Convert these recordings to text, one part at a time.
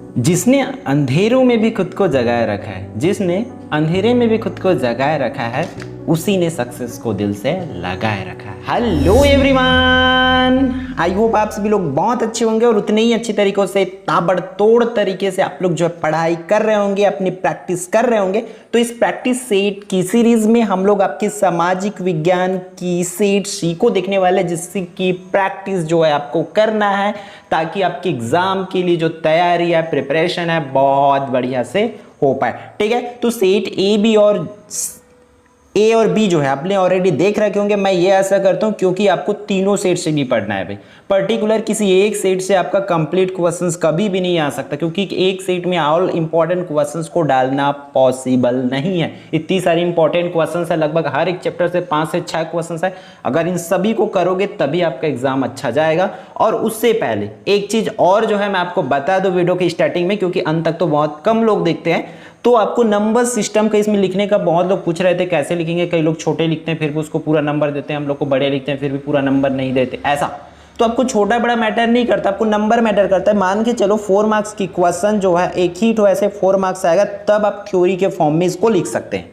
जिसने अंधेरों में भी खुद को जगाए रखा है, जिसने अंधेरे में भी खुद को जगाए रखा है, उसी ने सक्सेस को दिल से लगाए रखा है। हेलो एवरीवन, आई होप आप सभी लोग बहुत अच्छे होंगे और उतने ही अच्छी तरीकों से ताबड़तोड़ तरीके से आप लोग जो है पढ़ाई कर रहे होंगे, अपनी प्रैक्टिस कर रहे होंगे। तो इस प्रैक्टिस सेट की सीरीज में हम लोग आपके सामाजिक विज्ञान की सेट सी को देखने वाले, जिसकी की प्रैक्टिस जो है आपको करना है ताकि आपके एग्जाम के लिए जो तैयारी है, प्रिपरेशन है, बहुत बढ़िया से हो पाए। ठीक है, तो सेट ए और बी जो है आपने ऑलरेडी देख रखे होंगे। मैं ये ऐसा करता हूं क्योंकि आपको तीनों सेट से भी पढ़ना है भाई। पर्टिकुलर किसी एक सेट से आपका कंप्लीट क्वेश्चंस कभी भी नहीं आ सकता, क्योंकि एक सेट में ऑल इंपॉर्टेंट क्वेश्चंस को डालना पॉसिबल नहीं है। इतनी सारी इंपॉर्टेंट क्वेश्चंस है, लगभग हर एक चैप्टर से 5 से 6 क्वेश्चंस है। अगर इन सभी को करोगे तभी आपका एग्जाम अच्छा जाएगा। और उससे पहले एक चीज और जो है मैं आपको बता दूं वीडियो की स्टार्टिंग में, क्योंकि अंत तक तो बहुत कम लोग देखते हैं। तो आपको नंबर सिस्टम का इसमें लिखने का बहुत लोग पूछ रहे थे कैसे लिखेंगे। कई लोग छोटे लिखते हैं फिर भी उसको पूरा नंबर देते हैं, हम लोग को बड़े लिखते हैं फिर भी पूरा नंबर नहीं देते। ऐसा तो आपको छोटा बड़ा मैटर नहीं करता, आपको नंबर मैटर करता है। मान के चलो 4 मार्क्स की क्वेश्चन जो है, एक ही तो ऐसे 4 मार्क्स आएगा, तब आप थ्योरी के फॉर्म में इसको लिख सकते हैं।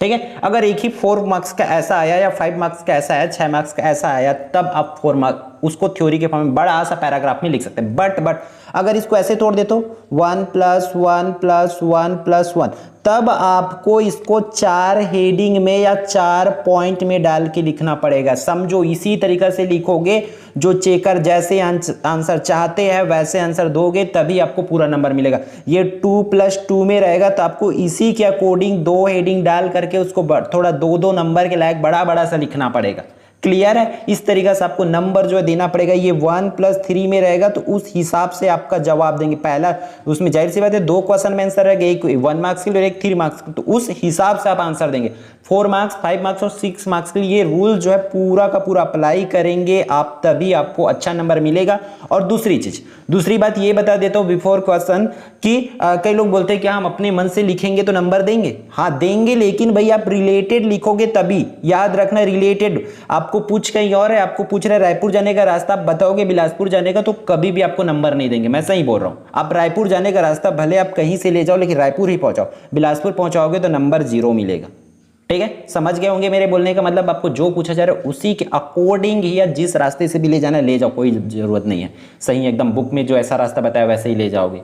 ठीक है, अगर एक ही 4 मार्क्स का ऐसा आया या 5 मार्क्स का ऐसा आया, 6 मार्क्स का ऐसा आया, तब आप 4 मार्क्स उसको थ्योरी के फॉर्म में बड़ा सा पैराग्राफ में लिख सकते हैं। बट अगर इसको ऐसे तोड़ दे तो 1 + 1 + 1 + 1, तब आपको इसको 4 हेडिंग में या 4 पॉइंट में डाल के लिखना पड़ेगा। समझो, इसी तरीके से लिखोगे, जो चेकर जैसे आंसर चाहते हैं वैसे आंसर दोगे तभी आपको पूरा नंबर मिलेगा। ये 2 + 2 में रहेगा तो आपको इसी के अकॉर्डिंग 2 हेडिंग डाल करके उसको थोड़ा 2-2 नंबर के लायक बड़ा सा लिखना पड़ेगा। क्लियर है? इस तरीके से आपको नंबर जो है देना पड़ेगा। ये 1 + 3 में रहेगा तो उस हिसाब से आपका जवाब देंगे। पहला उसमें जाहिर सी बात है 2 क्वेश्चन में आंसर रहेगा, एक 1 मार्क्स के लिए और एक 3 मार्क्स, तो उस हिसाब से आप आंसर देंगे। 4 मार्क्स, 5 मार्क्स और 6 मार्क्स के लिए ये रूल जो है पूरा का पूरा अप्लाई करेंगे आप, तभी आपको अच्छा नंबर मिलेगा। और दूसरी बात ये बता देता हूँ बिफोर क्वेश्चन कि कई लोग बोलते हैं कि हम अपने मन से लिखेंगे तो नंबर देंगे। हाँ देंगे, लेकिन भाई आप रिलेटेड लिखोगे तभी। याद रखना, रिलेटेड। आपको पूछ कहीं और है, आपको पूछ रहे रायपुर जाने का रास्ता, आप बताओगे बिलासपुर जाने का, तो कभी भी आपको नंबर नहीं देंगे। मैं सही बोल रहा हूँ। आप रायपुर जाने का रास्ता भले आप कहीं से ले जाओ, लेकिन रायपुर ही पहुंचाओ। बिलासपुर पहुंचाओगे तो नंबर 0 मिलेगा। ठीक है, समझ गए होंगे मेरे बोलने का मतलब। आपको जो पूछा जा रहा है उसी के अकॉर्डिंग ही, या जिस रास्ते से भी ले जाना है ले जाओ, कोई जरूरत नहीं है। सही एकदम बुक में जो ऐसा रास्ता बताया वैसे ही ले जाओगे।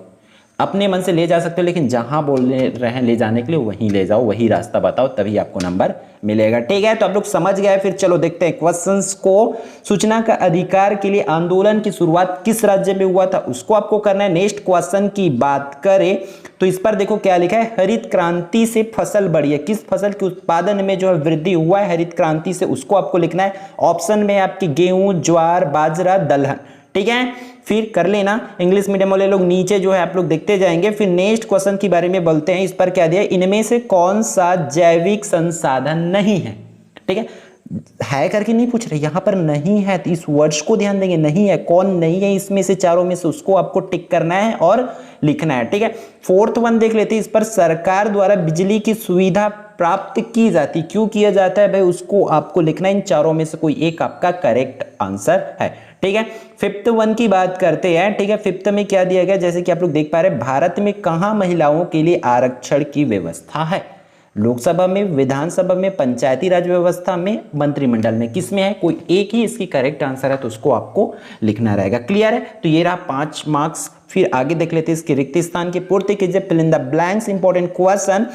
अपने मन से ले जा सकते हो, लेकिन जहां बोल रहे हैं ले जाने के लिए वहीं ले जाओ, वही रास्ता बताओ, तभी आपको नंबर मिलेगा। ठीक है, तो आप लोग समझ गए। फिर चलो देखते हैं क्वेश्चंस को। सूचना का अधिकार के लिए आंदोलन की शुरुआत किस राज्य में हुआ था, उसको आपको करना है। नेक्स्ट क्वेश्चन की बात करें तो इस पर देखो क्या लिखा है, हरित क्रांति से फसल बढ़ी है। किस फसल के उत्पादन में जो है वृद्धि हुआ है हरित क्रांति से, उसको आपको लिखना है। ऑप्शन में आपकी गेहूं, ज्वार, बाजरा, दलहन। ठीक है, फिर कर लेना। इंग्लिश मीडियम वाले लोग नीचे जो है आप लोग देखते जाएंगे। फिर नेक्स्ट क्वेश्चन के बारे में बोलते हैं। इस पर क्या दिया, इनमें से कौन सा जैविक संसाधन नहीं है। ठीक है करके नहीं पूछ रहे, यहां पर नहीं है तो इस वर्ड्स को ध्यान देंगे। नहीं है, कौन नहीं है इसमें से चारों में से, उसको आपको टिक करना है और लिखना है। ठीक है, 4th वन देख लेते हैं। इस पर सरकार द्वारा बिजली की सुविधा प्राप्त की जाती, क्यों किया जाता है भाई, उसको आपको लिखना है। इन चारों में से कोई एक आपका करेक्ट आंसर है। ठीक है, 5th वन की बात करते हैं। ठीक है, 5th में क्या दिया गया, जैसे कि आप लोग देख पा रहे हैं, भारत में कहां महिलाओं के लिए आरक्षण की व्यवस्था है। लोकसभा में, विधानसभा में, पंचायती राज व्यवस्था में, मंत्रिमंडल में, किस में है, कोई एक ही इसकी करेक्ट आंसर है तो उसको आपको लिखना रहेगा। क्लियर है? तो ये रहा 5 मार्क्स। फिर आगे देख लेते हैं, इसके रिक्त स्थान की पूर्ति कीजिए, fill in the blanks. Important question,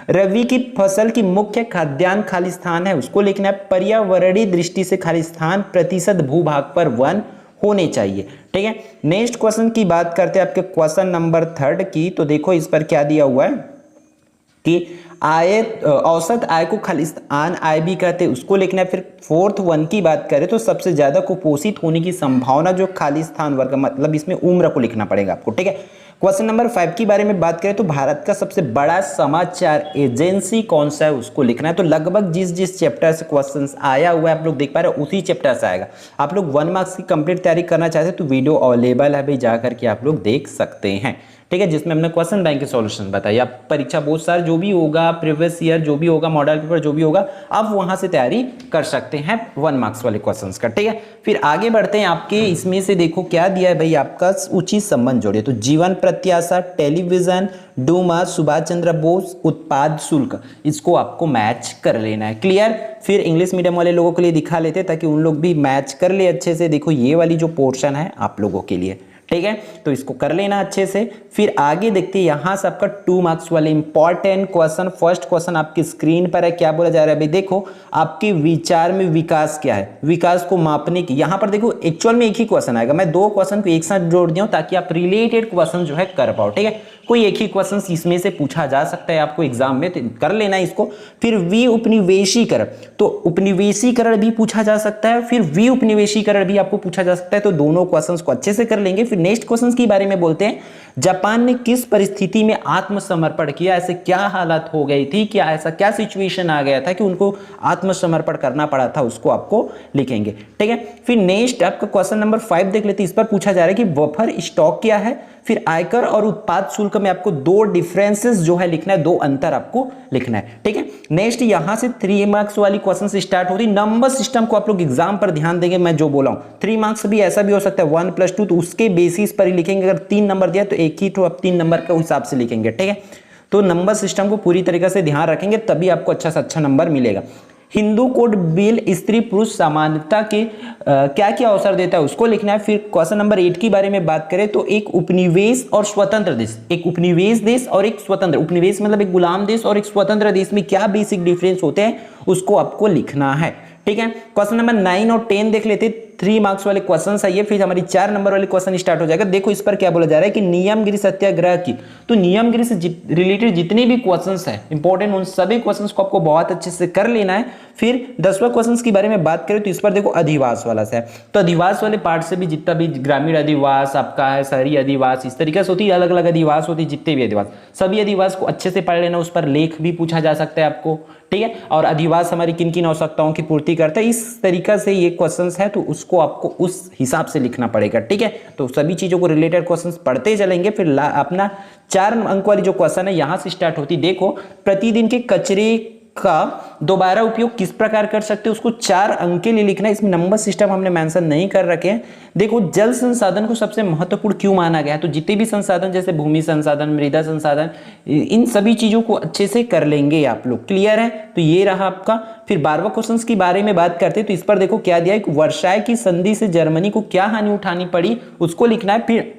रबी की फसल की मुख्य खाद्यान्न खाली स्थान है, उसको लिखना है। पर्यावरणीय दृष्टि से खाली स्थान प्रतिशत भूभाग पर 1 होने चाहिए। ठीक है, नेक्स्ट क्वेश्चन की बात करते हैं आपके क्वेश्चन नंबर 3 की। तो देखो इस पर क्या दिया हुआ है कि औसत आय को खालिस्तान आय भी कहते हैं, उसको लिखना है। फिर 4th वन की बात करें तो सबसे ज्यादा कुपोषित होने की संभावना जो खालिस्तान वर्ग, मतलब इसमें उम्र को लिखना पड़ेगा आपको। ठीक है, क्वेश्चन नंबर 5 की बारे में बात करें तो भारत का सबसे बड़ा समाचार एजेंसी कौन सा है, उसको लिखना है। तो लगभग जिस चैप्टर से क्वेश्चंस आया हुआ है आप लोग देख पा रहे हो, उसी चैप्टर से आएगा। आप लोग 1 मार्क्स की कंप्लीट तैयारी करना चाहते हैं तो वीडियो अवेलेबल है भाई, जा करके आप लोग देख सकते हैं। ठीक है, जिसमें हमने क्वेश्चन बैंक के सॉल्यूशन बताया। आप परीक्षा बोर्ड सर जो भी होगा, प्रीवियस ईयर जो भी होगा, मॉडल पेपर जो भी होगा, आप वहां से तैयारी कर सकते हैं 1 मार्क्स वाले क्वेश्चंस का। ठीक है, फिर आगे बढ़ते हैं। आपके इसमें से देखो क्या दिया है भाई, आपका उचित संबंध जोड़िए। तो जीवन प्रत्याशा, टेलीविजन, डूमा, सुभाष चंद्र बोस, उत्पाद शुल्क, इसको आपको मैच कर लेना है। क्लियर। फिर इंग्लिश मीडियम वाले लोगों के लिए दिखा लेते ताकि उन लोग भी मैच कर ले अच्छे से। देखो ये वाली जो पोर्शन है आप लोगों के लिए, ठीक है, तो इसको कर लेना अच्छे से। फिर आगे देखते हैं यहां से आपका 2 मार्क्स वाले इंपॉर्टेंट क्वेश्चन। फर्स्ट क्वेश्चन आपकी स्क्रीन पर है, क्या बोला जा रहा है भाई, देखो आपके विचार में विकास क्या है, विकास को मापने की। यहां पर देखो एक्चुअल में एक ही क्वेश्चन आएगा, मैं 2 क्वेश्चन को एक साथ जोड़ दिया हूं ताकि आप रिलेटेड क्वेश्चन जो है कर पाओ, ठीक है। कोई एक ही क्वेश्चन इसमें से पूछा जा सकता है आपको एग्जाम में, तो कर लेना इसको। फिर वी उपनिवेशीकरण, तो उपनिवेशीकरण भी पूछा जा सकता है, फिर वी उपनिवेशीकरण भी आपको पूछा जा सकता है, तो दोनों क्वेश्चंस को अच्छे से कर लेंगे। फिर नेक्स्ट क्वेश्चंस के बारे में बोलते हैं, जापान ने किस परिस्थिति में आत्मसमर्पण किया, ऐसे क्या हालत हो गई थी, क्या ऐसा क्या सिचुएशन आ गया था कि उनको आत्मसमर्पण करना पड़ा था, उसको आपको लिखेंगे, ठीक है। फिर नेक्स्ट आपका क्वेश्चन नंबर 5 देख लेते हैं। इस पर पूछा जा रहा है कि बफर स्टॉक क्या है। फिर आयकर और उत्पाद शुल्क में आपको 2 डिफरेंसेस जो है लिखना है, 2 अंतर आपको लिखना है, ठीक है। नेक्स्ट यहां से 3 मार्क्स वाली क्वेश्चन से स्टार्ट होती है। नंबर सिस्टम को आप लोग एग्जाम पर ध्यान देंगे, मैं जो बोला हूं 3 मार्क्स भी ऐसा भी हो सकता है 1 + 2, तो उसके बेसिस पर ही लिखेंगे। अगर 3 नंबर दिया तो एक ही तो आप 3 नंबर के हिसाब से लिखेंगे, ठीक है। तो नंबर सिस्टम को पूरी तरीके से ध्यान रखेंगे तभी आपको अच्छा से अच्छा नंबर मिलेगा। हिंदू कोड बिल स्त्री पुरुष समानता के क्या क्या अवसर देता है, उसको लिखना है। फिर क्वेश्चन नंबर 8 के बारे में बात करें तो एक उपनिवेश और स्वतंत्र देश, एक उपनिवेश देश और एक स्वतंत्र, उपनिवेश मतलब एक गुलाम देश और एक स्वतंत्र देश में क्या बेसिक डिफरेंस होते हैं उसको आपको लिखना है, ठीक है। क्वेश्चन नंबर 9 और 10 देख लेते, 3 मार्क्स वाले क्वेश्चन है ये। फिर हमारी 4 नंबर वाले क्वेश्चन स्टार्ट हो जाएगा। देखो इस पर क्या बोला जा रहा है कि नियमगिरी सत्याग्रह की, तो नियमगिरी से रिलेटेड जितने भी क्वेश्चंस हैं इंपॉर्टेंट, उन सभी क्वेश्चंस को आपको बहुत अच्छे से कर लेना है। फिर 10वां क्वेश्चन की बारे में बात करें तो इस पर देखो अधिवास वाला से है, तो अधिवास वाले पार्ट से भी जितना भी ग्रामीण अधिवास आपका है, शहरी अधिवास, इस तरीके से होती है, अलग अलग अधिवास होती है, जितने भी अधिवास, सभी अधिवास को अच्छे से पढ़ लेना। उस पर लेख भी पूछा जा सकता है आपको, ठीक है। और अधिवास हमारी किन किन आवश्यकताओं की पूर्ति करता है, इस तरीका से ये क्वेश्चंस है, तो उसको आपको उस हिसाब से लिखना पड़ेगा, ठीक है। तो सभी चीजों को रिलेटेड क्वेश्चंस पढ़ते चलेंगे। फिर अपना 4 अंक वाली जो क्वेश्चन है यहां से स्टार्ट होती, देखो प्रतिदिन के कचरे का दोबारा उपयोग किस प्रकार कर सकते हैं, उसको 4 अंक के लिए लिखना है। इसमें नंबर सिस्टम हमने मेंशन नहीं कर रखे हैं। देखो जल संसाधन को सबसे महत्वपूर्ण क्यों माना गया है, तो जितने भी संसाधन जैसे भूमि संसाधन, मृदा संसाधन, इन सभी चीजों को अच्छे से कर लेंगे आप लोग, क्लियर है। तो ये रहा आपका। फिर 12वां क्वेश्चन की बारे में बात करते हैं तो इस पर देखो क्या दिया है, वर्साय की संधि से जर्मनी को क्या हानि उठानी पड़ी, उसको लिखना है। फिर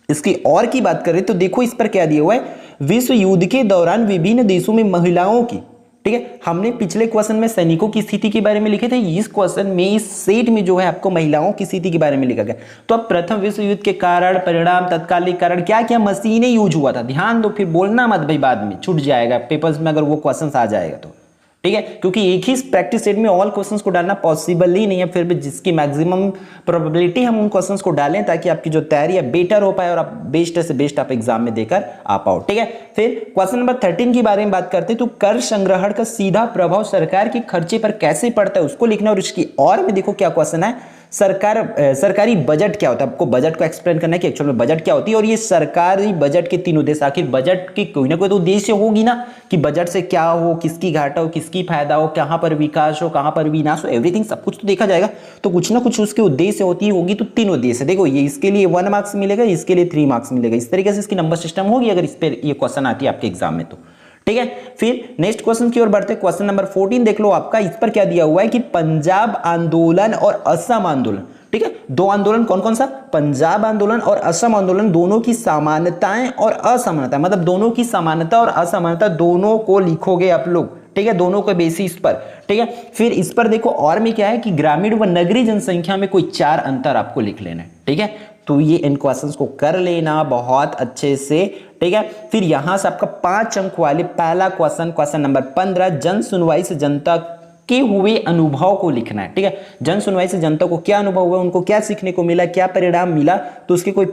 इसकी और की बात करें तो देखो इस पर क्या दिया हुआ है, विश्व युद्ध के दौरान विभिन्न देशों में महिलाओं की, ठीक है। हमने पिछले क्वेश्चन में सैनिकों की स्थिति के बारे में लिखे थे, इस क्वेश्चन में इस सेट में जो है आपको महिलाओं की स्थिति के बारे में लिखा गया। तो अब प्रथम विश्व युद्ध के कारण, परिणाम, तत्कालिक कारण, क्या क्या मशीनें यूज हुआ था, ध्यान दो, फिर बोलना मत भाई, बाद में छूट जाएगा पेपर्स में अगर वो क्वेश्चन आ जाएगा तो, ठीक है। क्योंकि एक ही प्रैक्टिस सेट में ऑल क्वेश्चंस को डालना पॉसिबल ही नहीं है, फिर भी जिसकी मैक्सिमम प्रोबेबिलिटी हम उन क्वेश्चंस को डालें ताकि आपकी जो तैयारी है बेटर हो पाए और आप बेस्ट से बेस्ट आप एग्जाम में देकर आ पाओ, ठीक है। फिर क्वेश्चन नंबर 13 के बारे में बात करते हैं तो कर संग्रहण का सीधा प्रभाव सरकार के खर्चे पर कैसे पड़ता है उसको लिखना। और इसकी और में देखो क्या क्वेश्चन है, सरकारी बजट क्या होता है, आपको बजट को एक्सप्लेन करना है कि एक्चुअल में बजट क्या होती है। और ये सरकारी बजट के 3 उद्देश्य, आखिर बजट की कोई ना कोई तो उद्देश्य होगी ना, कि बजट से क्या हो, किसकी घाटा हो, किसकी फायदा हो, कहां पर विकास हो, कहां पर विनाश हो, एवरीथिंग सब कुछ तो देखा जाएगा। तो कुछ ना कुछ उसके उद्देश्य होती होगी, तो 3 उद्देश्य देखो, ये इसके लिए 1 मार्क्स मिलेगा, इसके लिए 3 मार्क्स मिलेगा, इस तरीके से इसकी नंबर सिस्टम होगी अगर इस पर ये क्वेश्चन आती है आपके एग्जाम में तो, ठीक है। फिर नेक्स्ट क्वेश्चन की ओर बढ़ते हैं, क्वेश्चन नंबर 14 देख लो आपका। इस पर क्या दिया हुआ है कि पंजाब आंदोलन और असम आंदोलन, ठीक है, 2 आंदोलन कौन कौन सा, पंजाब आंदोलन और असम आंदोलन, दोनों की समानताएं और असमानता, मतलब दोनों की समानता और असमानता दोनों को लिखोगे आप लोग, ठीक है, दोनों के बेसिस पर, ठीक है। फिर इस पर देखो और में क्या है कि ग्रामीण व नगरीय जनसंख्या में कोई 4 अंतर आपको लिख लेना है, ठीक है। तो ये इन क्वेश्चंस को कर लेना बहुत अच्छे से, ठीक है। फिर यहां से आपका 5 अंक वाले पहला क्वेश्चन नंबर 15, जन सुनवाई से जनता के हुए अनुभव को लिखना है, ठीक है। जन सुनवाई से जनता को क्या अनुभव हुआ, उनको क्या सीखने को मिला, क्या परिणाम मिला, तो उसके कोई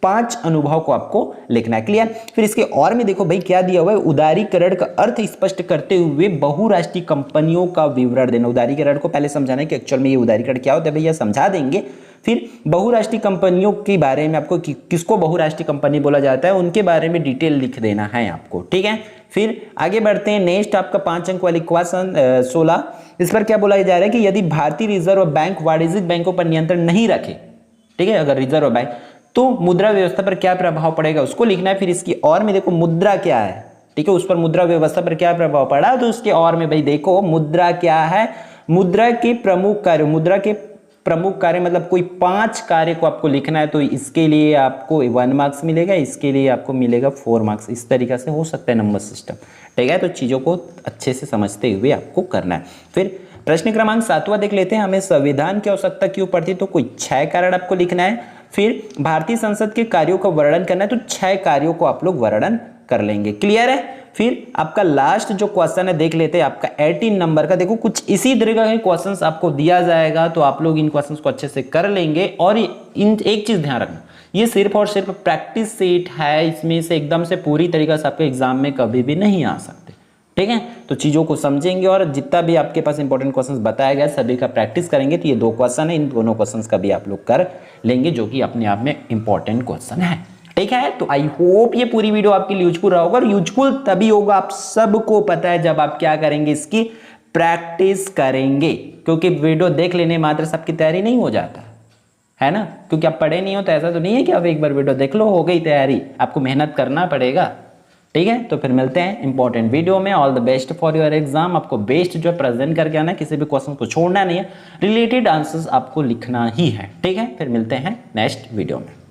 5 अनुभव को आपको लिखना है, क्लियर। फिर इसके और में देखो भाई क्या दिया हुआ है, उदारीकरण का अर्थ स्पष्ट करते हुए बहुराष्ट्रीय कंपनियों का विवरण देना। उदारीकरण को पहले समझाना है कि एक्चुअल में ये उदारीकरण क्या होता है, भैया समझा देंगे। फिर बहुराष्ट्रीय कंपनियों के बारे में आपको किसको बहुराष्ट्रीय कंपनी बोला जाता है उनके बारे में डिटेल लिख देना है आपको, ठीक है। फिर आगे बढ़ते हैं, नेक्स्ट आपका 5 अंक वाली क्वेश्चन 16, इस पर क्या बोला जा रहा है कि यदि भारतीय रिजर्व बैंक वाणिज्यिक बैंकों पर नियंत्रण नहीं रखे, ठीक है, अगर रिजर्व बैंक तो मुद्रा व्यवस्था पर क्या प्रभाव पड़ेगा उसको लिखना है। फिर इसकी और में देखो मुद्रा क्या है, ठीक है, उस पर मुद्रा व्यवस्था पर क्या प्रभाव पड़ा, तो उसके और में भाई देखो मुद्रा क्या है, मुद्रा के प्रमुख कार्य, मुद्रा के प्रमुख कार्य मतलब कोई 5 कार्य को आपको लिखना है, तो इसके लिए आपको 1 मार्क्स मिलेगा, इसके लिए आपको मिलेगा 4 मार्क्स। इस तरीके से हो सकता है नंबर सिस्टम, ठीक है। तो चीज़ों को अच्छे से समझते हुए आपको करना है। फिर प्रश्न क्रमांक 7वां देख लेते हैं, हमें संविधान की आवश्यकता क्यों पड़ती, तो कोई 6 कारण आपको लिखना है। फिर भारतीय संसद के कार्यों का वर्णन करना है, तो 6 कार्यों को आप लोग वर्णन कर लेंगे, क्लियर है। फिर आपका लास्ट जो क्वेश्चन है देख लेते हैं, आपका 18 नंबर का, देखो कुछ इसी तरीके के क्वेश्चंस आपको दिया जाएगा, तो आप लोग इन क्वेश्चंस को अच्छे से कर लेंगे। और इन एक चीज ध्यान रखना, ये सिर्फ और सिर्फ प्रैक्टिस सेट है, इसमें से एकदम से पूरी तरीके से आपके एग्जाम में कभी भी नहीं आ सकते, ठीक है। तो चीजों को समझेंगे और जितना भी आपके पास इंपॉर्टेंट क्वेश्चंस बताया गया सभी का प्रैक्टिस करेंगे। तो ये 2 क्वेश्चन है, इन दोनों क्वेश्चंस का भी आप लोग कर लेंगे, जो कि अपने आप में इंपॉर्टेंट क्वेश्चन है, ठीक है। तो आई होप ये पूरी वीडियो आपके लिए यूजफुल रहा होगा, और यूजफुल तभी होगा, आप सबको पता है, जब आप क्या करेंगे, इसकी प्रैक्टिस करेंगे। क्योंकि वीडियो देख लेने मात्र से आपकी तैयारी नहीं हो जाता है ना, क्योंकि आप पढ़े नहीं हो तो ऐसा तो नहीं है कि आप एक बार वीडियो देख लो हो गई तैयारी, आपको मेहनत करना पड़ेगा, ठीक है। तो फिर मिलते हैं इंपॉर्टेंट वीडियो में। All the best for your exam. आपको बेस्ट जो है प्रेजेंट करके आना है, किसी भी क्वेश्चन को छोड़ना नहीं है, रिलेटेड आंसर्स आपको लिखना ही है, ठीक है। फिर मिलते हैं नेक्स्ट वीडियो में।